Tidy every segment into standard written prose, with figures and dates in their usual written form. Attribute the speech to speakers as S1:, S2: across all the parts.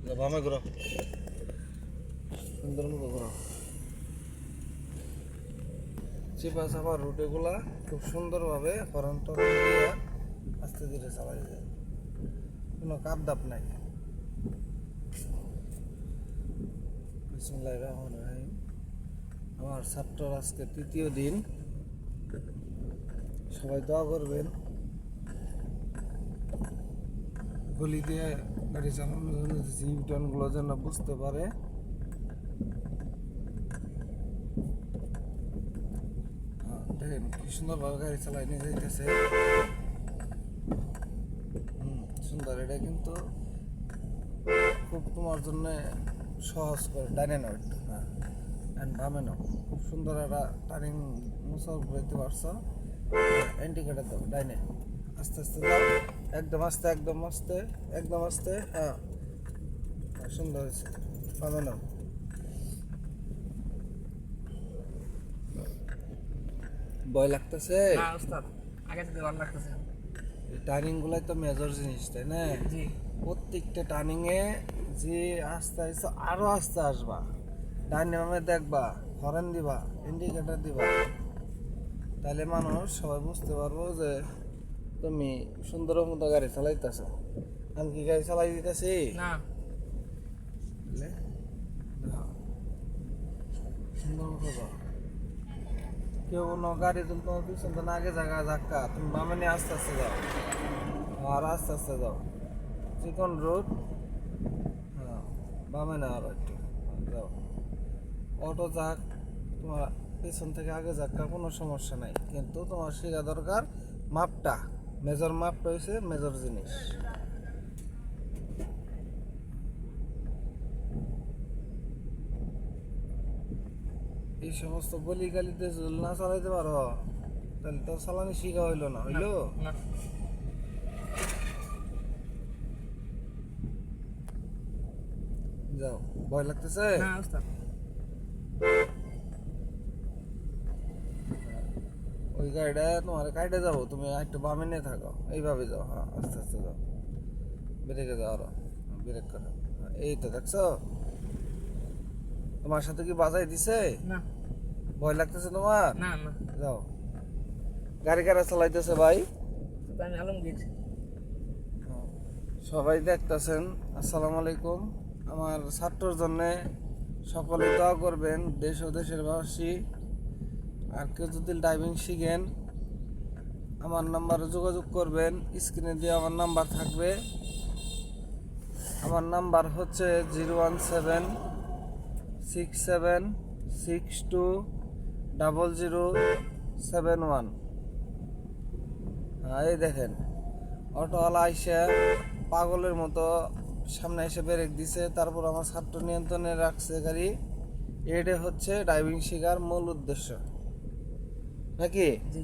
S1: বামে ঘুরো, সুন্দর মতো ঘুরো। চিপা চাপা রুটেগুলা খুব সুন্দরভাবে হরন টরন দিয়ে আস্তে ধীরে চালাই যায়, কোনো কাপ দাপ নাই। বিসমিল্লাহির রহমানির রহিম। আমার ছাত্রর আজকে তৃতীয় দিন, সবাই দোয়া করবেন গলি দিয়ে গাড়ি চালানোর জন্য ইউটার্নগুলো যেন বুঝতে পারে। দেখেন কি সুন্দরভাবে গাড়ি চালাই নিয়ে যাইতেছে। সুন্দর, এটা কিন্তু খুব তোমার জন্য সহজ করে। ডাইনে নাও একটু, হ্যাঁ, বামে নাও। খুব সুন্দর একটা টার্নিং মুসল করতে পারছো। ইন্ডিকেটার দাও, ডাইনে আস্তে আস্তে দাও, একদম আস্তে, একদম আস্তে, একদম আস্তে। হ্যাঁ, সুন্দর হয়েছে। বামে নাও। ভয় লাগতেছে?
S2: না ওস্তাদ, আগে থেকে ভালো লাগতেছে।
S1: টার্নিং গুলাই তো মেজর জিনিস, তাই না?
S2: জি।
S1: প্রত্যেকটা টার্নিং এ যে আস্তে আস্তে আরো আস্তে আসবা, ডাইনে বামে দেখবা, হরেন দিবা, ইন্ডিকেটর দিবা, তাহলে মানুষ সবাই বুঝতে পারবো যে তুমি সুন্দর মতো গাড়ি চালাইতেছ। আমি কি গাড়ি চালাই দিতেছি?
S2: না,
S1: সুন্দর মতো যাও। কেউ কোনো গাড়ি তুমি তোমার পিছন তো আগে জায়গা ধাক্কা, তুমি বামে নিয়ে আস্তে আস্তে যাও, আর আস্তে আস্তে যাও। চিকন রোড, হ্যাঁ, বামে না আরো একটু যাও। অটো যাক, তোমার পিছন থেকে আগে যাক্কা, কোনো সমস্যা নাই, কিন্তু তোমার শিখা দরকার মাপটা। মেজর মাপটা হয়েছে মেজর জিনিস। এই সমস্ত গলি গালিতে যদি না চালাইতে পারো, তাহলে তো চালানি শিখা হইলো না, হইলো?
S2: না।
S1: যাও, ভয় লাগতেছে?
S2: না ওস্তাদ।
S1: ওই গাড়িটা তোমার কাইটে যাবো, তুমি একটু বামে নিয়ে থাকো, এইভাবে যাও। হ্যাঁ, আস্তে আস্তে যাও, ব্রেকে যাও, আরো ব্রেক করো। এই তো দেখছো, তোমার সাথে কি বাজাই দিছে?
S2: না।
S1: ভয় লাগতেছে তোমার?
S2: না না,
S1: যাও। গাড়ি কারা চালাইতেছে ভাই?
S2: আমি আলমগীর।
S1: সবাই দেখতেছেন। আসসালামু আলাইকুম। আমার ছাত্রর জন্যে সকলে দোয়া করবেন, দেশ ও দেশের বাসী। আর কেউ যদি ড্রাইভিং শিখেন, আমার নাম্বারে যোগাযোগ করবেন। স্ক্রিনে দিয়ে আমার নাম্বার থাকবে। আমার নাম্বার হচ্ছে 01767620071। এই দেখেন, অটোওয়ালা আইসে পাগলের মতো সামনে এসে ব্রেক দিছে, তারপর আমার ছাত্র নিয়ন্ত্রণে রাখছে গাড়ি। এটা হচ্ছে ড্রাইভিং শেখার মূল উদ্দেশ্য, নাকি?
S2: জি।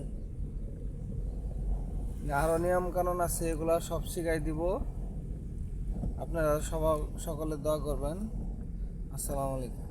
S1: আরো নিয়ম কানুন আছে, এগুলা সব শিখাই দিব। আপনারা সকলে দোয়া করবেন। আসসালামু আলাইকুম।